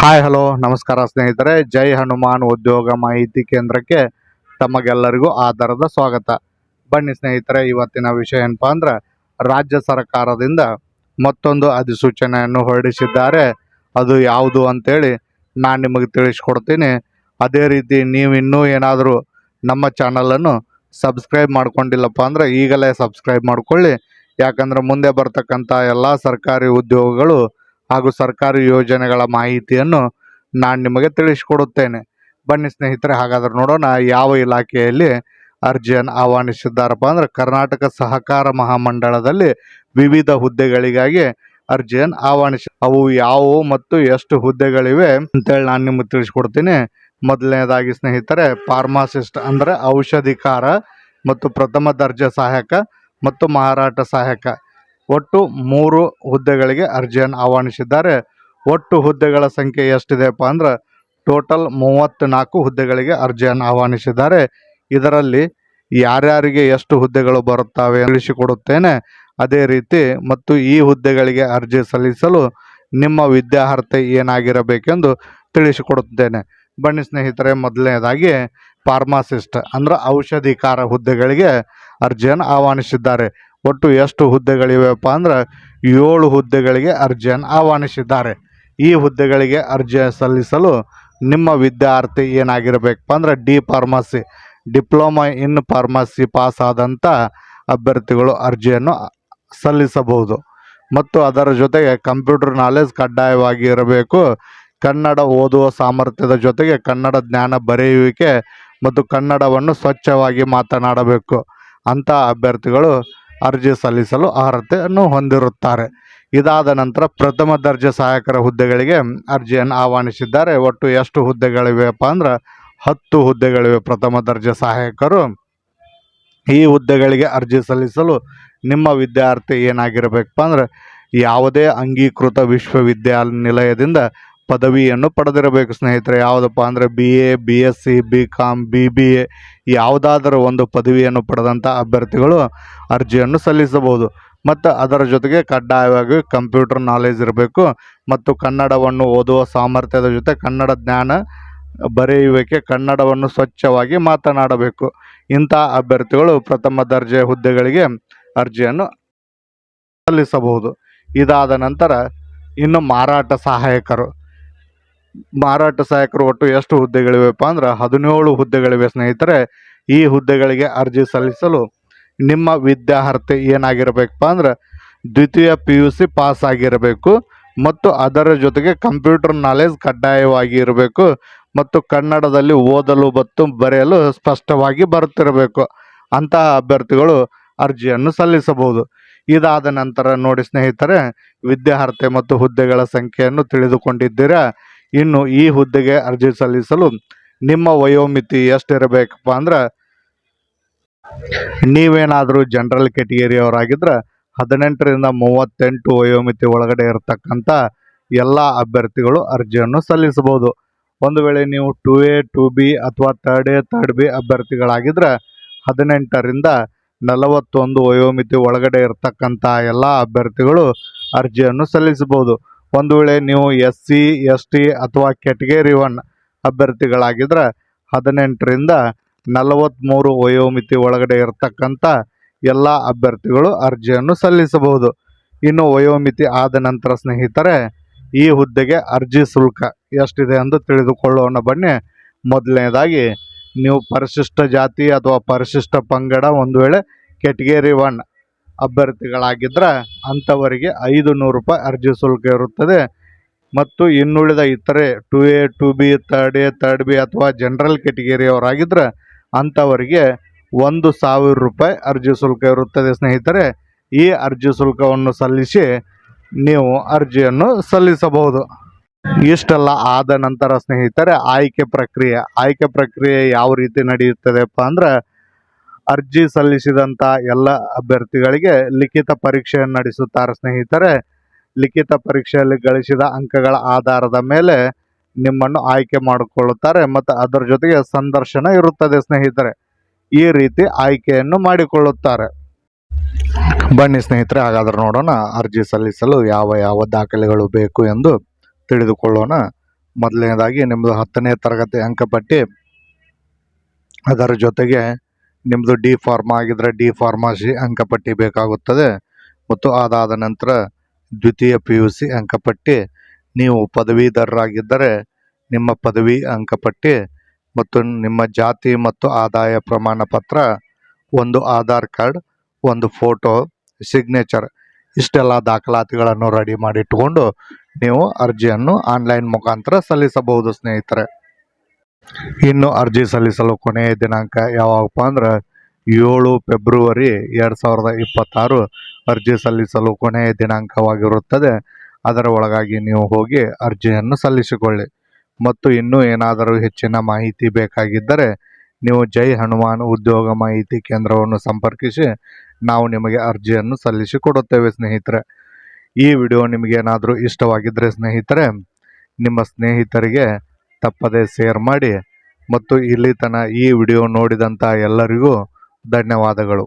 Hi hello ನಮಸ್ಕಾರ ಸ್ನೇಹಿತರೆ. ಜೈ ಹನುಮಾನ್ ಉದ್ಯೋಗ ಮಾಹಿತಿ ಕೇಂದ್ರಕ್ಕೆ ತಮಗೆಲ್ಲರಿಗೂ ಆಧಾರದ ಸ್ವಾಗತ. ಬನ್ನಿ ಸ್ನೇಹಿತರೆ, ಇವತ್ತಿನ ವಿಷಯ ಏನಪ್ಪಾ ಅಂದ್ರೆ ರಾಜ್ಯ ಸರ್ಕಾರದಿಂದ ಮತ್ತೊಂದು ಅಧಿಸೂಚನೆಯನ್ನು ಹೊರಡಿಸಿದ್ದಾರೆ. ಅದು ಯಾವುದು ಅಂತೇಳಿ ನಾನು ನಿಮಗೆ ತಿಳಿಸ್ಕೊಡ್ತೀನಿ. ಅದೇ ರೀತಿ ನೀವು ಇನ್ನೂ ಏನಾದರೂ ನಮ್ಮ ಚಾನಲನ್ನು ಸಬ್ಸ್ಕ್ರೈಬ್ ಮಾಡ್ಕೊಂಡಿಲ್ಲಪ್ಪ ಅಂದ್ರೆ ಈಗಲೇ ಸಬ್ಸ್ಕ್ರೈಬ್ ಮಾಡ್ಕೊಳ್ಳಿ. ಯಾಕಂದ್ರೆ ಮುಂದೆ ಬರ್ತಕ್ಕಂಥ ಎಲ್ಲ ಸರ್ಕಾರಿ ಉದ್ಯೋಗಗಳು ಹಾಗೂ ಸರ್ಕಾರಿ ಯೋಜನೆಗಳ ಮಾಹಿತಿಯನ್ನು ನಾನು ನಿಮಗೆ ತಿಳಿಸಿಕೊಡುತ್ತೇನೆ. ಬನ್ನಿ ಸ್ನೇಹಿತರೆ, ಹಾಗಾದ್ರೆ ನೋಡೋಣ ಯಾವ ಇಲಾಖೆಯಲ್ಲಿ ಅರ್ಜಿಯನ್ನು ಆಹ್ವಾನಿಸಿದ್ದಾರಪ್ಪ ಅಂದ್ರೆ ಕರ್ನಾಟಕ ಸಹಕಾರ ಮಹಾಮಂಡಳದಲ್ಲಿ ವಿವಿಧ ಹುದ್ದೆಗಳಿಗಾಗಿ ಅರ್ಜಿಯನ್ನು ಅವು ಯಾವುವು ಮತ್ತು ಎಷ್ಟು ಹುದ್ದೆಗಳಿವೆ ಅಂತೇಳಿ ನಾನು ನಿಮಗೆ ತಿಳಿಸ್ಕೊಡ್ತೀನಿ. ಮೊದಲನೇದಾಗಿ ಸ್ನೇಹಿತರೆ, ಫಾರ್ಮಾಸಿಸ್ಟ್ ಅಂದರೆ ಔಷಧಿಕಾರ ಮತ್ತು ಪ್ರಥಮ ದರ್ಜೆ ಸಹಾಯಕ ಮತ್ತು ಮಾರಾಟ ಸಹಾಯಕ, ಒಟ್ಟು 3 ಹುದ್ದೆಗಳಿಗೆ ಅರ್ಜಿಯನ್ನು ಆಹ್ವಾನಿಸಿದ್ದಾರೆ. ಒಟ್ಟು ಹುದ್ದೆಗಳ ಸಂಖ್ಯೆ ಎಷ್ಟಿದೆಪ್ಪ ಅಂದ್ರೆ ಟೋಟಲ್ 34 ಹುದ್ದೆಗಳಿಗೆ ಅರ್ಜಿಯನ್ನು ಆಹ್ವಾನಿಸಿದ್ದಾರೆ. ಇದರಲ್ಲಿ ಯಾರ್ಯಾರಿಗೆ ಎಷ್ಟು ಹುದ್ದೆಗಳು ಬರುತ್ತವೆ ತಿಳಿಸಿಕೊಡುತ್ತೇನೆ. ಅದೇ ರೀತಿ ಮತ್ತು ಈ ಹುದ್ದೆಗಳಿಗೆ ಅರ್ಜಿ ಸಲ್ಲಿಸಲು ನಿಮ್ಮ ವಿದ್ಯಾರ್ಹತೆ ಏನಾಗಿರಬೇಕೆಂದು ತಿಳಿಸಿಕೊಡುತ್ತೇನೆ. ಬನ್ನಿ ಸ್ನೇಹಿತರೆ, ಮೊದಲನೇದಾಗಿ ಫಾರ್ಮಾಸಿಸ್ಟ್ ಅಂದರೆ ಔಷಧಿಕಾರ ಹುದ್ದೆಗಳಿಗೆ ಅರ್ಜಿಯನ್ನು ಆಹ್ವಾನಿಸಿದ್ದಾರೆ. ಒಟ್ಟು ಎಷ್ಟು ಹುದ್ದೆಗಳಿವೆಪ್ಪ ಅಂದ್ರೆ 7 ಹುದ್ದೆಗಳಿಗೆ ಅರ್ಜಿಯನ್ನು ಆಹ್ವಾನಿಸಿದ್ದಾರೆ. ಈ ಹುದ್ದೆಗಳಿಗೆ ಅರ್ಜಿ ಸಲ್ಲಿಸಲು ನಿಮ್ಮ ವಿದ್ಯಾರ್ಥಿ ಏನಾಗಿರಬೇಕಪ್ಪ ಅಂದ್ರೆ pharmacy diploma in pharmacy pass ಆದಂಥ ಅಭ್ಯರ್ಥಿಗಳು ಅರ್ಜಿಯನ್ನು ಸಲ್ಲಿಸಬಹುದು. ಮತ್ತು ಅದರ ಜೊತೆಗೆ ಕಂಪ್ಯೂಟರ್ ನಾಲೆಜ್ ಕಡ್ಡಾಯವಾಗಿ ಇರಬೇಕು. ಕನ್ನಡ ಓದುವ ಸಾಮರ್ಥ್ಯದ ಜೊತೆಗೆ ಕನ್ನಡ ಜ್ಞಾನ, ಬರೆಯುವಿಕೆ ಮತ್ತು ಕನ್ನಡವನ್ನು ಸ್ವಚ್ಛವಾಗಿ ಮಾತನಾಡಬೇಕು ಅಂಥ ಅಭ್ಯರ್ಥಿಗಳು ಅರ್ಜಿ ಸಲ್ಲಿಸಲು ಅರ್ಹತೆಯನ್ನು ಹೊಂದಿರುತ್ತಾರೆ. ಇದಾದ ನಂತರ ಪ್ರಥಮ ದರ್ಜೆ ಸಹಾಯಕರ ಹುದ್ದೆಗಳಿಗೆ ಅರ್ಜಿಯನ್ನು ಆಹ್ವಾನಿಸಿದ್ದಾರೆ. ಒಟ್ಟು ಎಷ್ಟು ಹುದ್ದೆಗಳಿವೆಪ್ಪ ಅಂದ್ರೆ 10 ಹುದ್ದೆಗಳಿವೆ ಪ್ರಥಮ ದರ್ಜೆ ಸಹಾಯಕರು. ಈ ಹುದ್ದೆಗಳಿಗೆ ಅರ್ಜಿ ಸಲ್ಲಿಸಲು ನಿಮ್ಮ ವಿದ್ಯಾರ್ಥಿ ಏನಾಗಿರಬೇಕಪ್ಪ ಅಂದ್ರೆ ಯಾವುದೇ ಅಂಗೀಕೃತ ವಿಶ್ವವಿದ್ಯಾನಿಲಯದಿಂದ ಪದವಿಯನ್ನು ಪಡೆದಿರಬೇಕು ಸ್ನೇಹಿತರೆ. ಯಾವುದಪ್ಪ ಅಂದರೆ BA, BSc, BCom, BBA ಯಾವುದಾದರೂ ಒಂದು ಪದವಿಯನ್ನು ಪಡೆದಂಥ ಅಭ್ಯರ್ಥಿಗಳು ಅರ್ಜಿಯನ್ನು ಸಲ್ಲಿಸಬಹುದು. ಮತ್ತು ಅದರ ಜೊತೆಗೆ ಕಡ್ಡಾಯವಾಗಿ ಕಂಪ್ಯೂಟರ್ ನಾಲೆಜ್ ಇರಬೇಕು ಮತ್ತು ಕನ್ನಡವನ್ನು ಓದುವ ಸಾಮರ್ಥ್ಯದ ಜೊತೆ ಕನ್ನಡ ಜ್ಞಾನ, ಬರೆಯುವಿಕೆ, ಕನ್ನಡವನ್ನು ಸ್ವಚ್ಛವಾಗಿ ಮಾತನಾಡಬೇಕು. ಇಂಥ ಅಭ್ಯರ್ಥಿಗಳು ಪ್ರಥಮ ದರ್ಜೆ ಹುದ್ದೆಗಳಿಗೆ ಅರ್ಜಿಯನ್ನು ಸಲ್ಲಿಸಬಹುದು. ಇದಾದ ನಂತರ ಇನ್ನು ಮಾರಾಟ ಸಹಾಯಕರು ಒಟ್ಟು ಎಷ್ಟು ಹುದ್ದೆಗಳಿವೆಪ್ಪ ಅಂದ್ರೆ 17 ಹುದ್ದೆಗಳಿವೆ ಸ್ನೇಹಿತರೆ. ಈ ಹುದ್ದೆಗಳಿಗೆ ಅರ್ಜಿ ಸಲ್ಲಿಸಲು ನಿಮ್ಮ ವಿದ್ಯಾರ್ಹತೆ ಏನಾಗಿರಬೇಕಪ್ಪ ಅಂದ್ರೆ ದ್ವಿತೀಯ PUC ಪಾಸ್ ಆಗಿರಬೇಕು ಮತ್ತು ಅದರ ಜೊತೆಗೆ ಕಂಪ್ಯೂಟರ್ ನಾಲೆಜ್ ಕಡ್ಡಾಯವಾಗಿ ಇರಬೇಕು ಮತ್ತು ಕನ್ನಡದಲ್ಲಿ ಓದಲು ಮತ್ತು ಬರೆಯಲು ಸ್ಪಷ್ಟವಾಗಿ ಬರುತ್ತಿರಬೇಕು. ಅಂತಹ ಅಭ್ಯರ್ಥಿಗಳು ಅರ್ಜಿಯನ್ನು ಸಲ್ಲಿಸಬಹುದು. ಇದಾದ ನಂತರ ನೋಡಿ ಸ್ನೇಹಿತರೆ, ವಿದ್ಯಾರ್ಹತೆ ಮತ್ತು ಹುದ್ದೆಗಳ ಸಂಖ್ಯೆಯನ್ನು ತಿಳಿದುಕೊಂಡಿದ್ದೀರಾ. ಇನ್ನು ಈ ಹುದ್ದೆಗೆ ಅರ್ಜಿ ಸಲ್ಲಿಸಲು ನಿಮ್ಮ ವಯೋಮಿತಿ ಎಷ್ಟಿರಬೇಕಪ್ಪ ಅಂದ್ರೆ ನೀವೇನಾದರೂ ಜನರಲ್ ಕ್ಯಾಟಗರಿಯವರಾಗಿದ್ದರೆ 18ರಿಂದ 38 ವಯೋಮಿತಿ ಒಳಗಡೆ ಇರತಕ್ಕಂಥ ಎಲ್ಲ ಅಭ್ಯರ್ಥಿಗಳು ಅರ್ಜಿಯನ್ನು ಸಲ್ಲಿಸಬಹುದು. ಒಂದು ವೇಳೆ ನೀವು 2A, 2B ಅಥವಾ 3A, 3B ಅಭ್ಯರ್ಥಿಗಳಾಗಿದ್ದರೆ 18ರಿಂದ 41 ವಯೋಮಿತಿ ಒಳಗಡೆ ಇರತಕ್ಕಂಥ ಎಲ್ಲ ಅಭ್ಯರ್ಥಿಗಳು ಅರ್ಜಿಯನ್ನು ಸಲ್ಲಿಸಬಹುದು. ಒಂದು ವೇಳೆ ನೀವು SC, ST ಅಥವಾ ಕ್ಯಾಟಗರಿ 1 ಅಭ್ಯರ್ಥಿಗಳಾಗಿದ್ದರೆ 18ರಿಂದ 43 ವಯೋಮಿತಿ ಒಳಗಡೆ ಇರತಕ್ಕಂಥ ಎಲ್ಲ ಅಭ್ಯರ್ಥಿಗಳು ಅರ್ಜಿಯನ್ನು ಸಲ್ಲಿಸಬಹುದು. ಇನ್ನು ವಯೋಮಿತಿ ಆದ ನಂತರ ಸ್ನೇಹಿತರೆ, ಈ ಹುದ್ದೆಗೆ ಅರ್ಜಿ ಶುಲ್ಕ ಎಷ್ಟಿದೆ ಎಂದು ತಿಳಿದುಕೊಳ್ಳೋಣ ಬನ್ನಿ. ಮೊದಲನೇದಾಗಿ ನೀವು ಪರಿಶಿಷ್ಟ ಜಾತಿ ಅಥವಾ ಪರಿಶಿಷ್ಟ ಪಂಗಡ ಒಂದು ವೇಳೆ ಕ್ಯಾಟಗರಿ 1 ಅಭ್ಯರ್ಥಿಗಳಾಗಿದ್ದರೆ ಅಂಥವರಿಗೆ 500 ರೂಪಾಯಿ ಅರ್ಜಿ ಶುಲ್ಕ ಇರುತ್ತದೆ. ಮತ್ತು ಇನ್ನುಳಿದ ಇತರೆ 2A, 2B, 3A, 3B ಅಥವಾ ಜನರಲ್ ಕ್ಯಾಟಗರಿಯವರಾಗಿದ್ದರೆ ಅಂಥವರಿಗೆ 1000 ರೂಪಾಯಿ ಅರ್ಜಿ ಶುಲ್ಕ ಇರುತ್ತದೆ ಸ್ನೇಹಿತರೆ. ಈ ಅರ್ಜಿ ಶುಲ್ಕವನ್ನು ಸಲ್ಲಿಸಿ ನೀವು ಅರ್ಜಿಯನ್ನು ಸಲ್ಲಿಸಬಹುದು. ಇಷ್ಟೆಲ್ಲ ಆದ ನಂತರ ಸ್ನೇಹಿತರೆ, ಆಯ್ಕೆ ಪ್ರಕ್ರಿಯೆ ಯಾವ ರೀತಿ ನಡೆಯುತ್ತದೆಪ್ಪ ಅಂದ್ರೆ ಅರ್ಜಿ ಸಲ್ಲಿಸಿದಂಥ ಎಲ್ಲ ಅಭ್ಯರ್ಥಿಗಳಿಗೆ ಲಿಖಿತ ಪರೀಕ್ಷೆಯನ್ನು ನಡೆಸುತ್ತಾರೆ ಸ್ನೇಹಿತರೆ. ಲಿಖಿತ ಪರೀಕ್ಷೆಯಲ್ಲಿ ಗಳಿಸಿದ ಅಂಕಗಳ ಆಧಾರದ ಮೇಲೆ ನಿಮ್ಮನ್ನು ಆಯ್ಕೆ ಮಾಡಿಕೊಳ್ಳುತ್ತಾರೆ ಮತ್ತು ಅದರ ಜೊತೆಗೆ ಸಂದರ್ಶನ ಇರುತ್ತದೆ ಸ್ನೇಹಿತರೆ. ಈ ರೀತಿ ಆಯ್ಕೆಯನ್ನು ಮಾಡಿಕೊಳ್ಳುತ್ತಾರೆ. ಬನ್ನಿ ಸ್ನೇಹಿತರೆ, ಹಾಗಾದ್ರೆ ನೋಡೋಣ ಅರ್ಜಿ ಸಲ್ಲಿಸಲು ಯಾವ ಯಾವ ದಾಖಲೆಗಳು ಬೇಕು ಎಂದು ತಿಳಿದುಕೊಳ್ಳೋಣ. ಮೊದಲನೇದಾಗಿ ನಿಮ್ಮದು 10ನೇ ತರಗತಿ ಅಂಕಪಟ್ಟಿ, ಅದರ ಜೊತೆಗೆ ನಿಮ್ಮದು ಡಿ ಫಾರ್ಮಾ ಆಗಿದ್ದರೆ ಡಿ ಫಾರ್ಮಸಿ ಅಂಕಪಟ್ಟಿ ಬೇಕಾಗುತ್ತದೆ. ಮತ್ತು ಅದಾದ ನಂತರ ದ್ವಿತೀಯ PUC ಅಂಕಪಟ್ಟಿ, ನೀವು ಪದವೀಧರರಾಗಿದ್ದರೆ ನಿಮ್ಮ ಪದವಿ ಅಂಕಪಟ್ಟಿ ಮತ್ತು ನಿಮ್ಮ ಜಾತಿ ಮತ್ತು ಆದಾಯ ಪ್ರಮಾಣ ಪತ್ರ, ಒಂದು ಆಧಾರ್ ಕಾರ್ಡ್, ಒಂದು ಫೋಟೋ, ಸಿಗ್ನೇಚರ್, ಇಷ್ಟೆಲ್ಲ ದಾಖಲಾತಿಗಳನ್ನು ರೆಡಿ ಮಾಡಿಟ್ಟುಕೊಂಡು ನೀವು ಅರ್ಜಿಯನ್ನು ಆನ್ಲೈನ್ ಮುಖಾಂತರ ಸಲ್ಲಿಸಬಹುದು ಸ್ನೇಹಿತರೆ. ಇನ್ನು ಅರ್ಜಿ ಸಲ್ಲಿಸಲು ಕೊನೆಯ ದಿನಾಂಕ ಯಾವಾಗಪ್ಪ ಅಂದ್ರೆ 7 ಫೆಬ್ರವರಿ 2026 ಅರ್ಜಿ ಸಲ್ಲಿಸಲು ಕೊನೆಯ ದಿನಾಂಕವಾಗಿರುತ್ತದೆ. ಅದರ ಒಳಗಾಗಿ ನೀವು ಹೋಗಿ ಅರ್ಜಿಯನ್ನು ಸಲ್ಲಿಸಿಕೊಳ್ಳಿ. ಮತ್ತು ಇನ್ನೂ ಏನಾದರೂ ಹೆಚ್ಚಿನ ಮಾಹಿತಿ ಬೇಕಾಗಿದ್ದರೆ ನೀವು ಜೈ ಹನುಮಾನ್ ಉದ್ಯೋಗ ಮಾಹಿತಿ ಕೇಂದ್ರವನ್ನು ಸಂಪರ್ಕಿಸಿ ನಾವು ನಿಮಗೆ ಅರ್ಜಿಯನ್ನು ಸಲ್ಲಿಸಿ ಕೊಡುತ್ತೇವೆ ಸ್ನೇಹಿತರೆ. ಈ ವಿಡಿಯೋ ನಿಮಗೇನಾದರೂ ಇಷ್ಟವಾಗಿದ್ದರೆ ಸ್ನೇಹಿತರೆ, ನಿಮ್ಮ ಸ್ನೇಹಿತರಿಗೆ ತಪ್ಪದೇ ಶೇರ್ ಮಾಡಿ. ಮತ್ತು ಇಲ್ಲಿ ತನಕ ಈ ವಿಡಿಯೋ ನೋಡಿದಂಥ ಎಲ್ಲರಿಗೂ ಧನ್ಯವಾದಗಳು.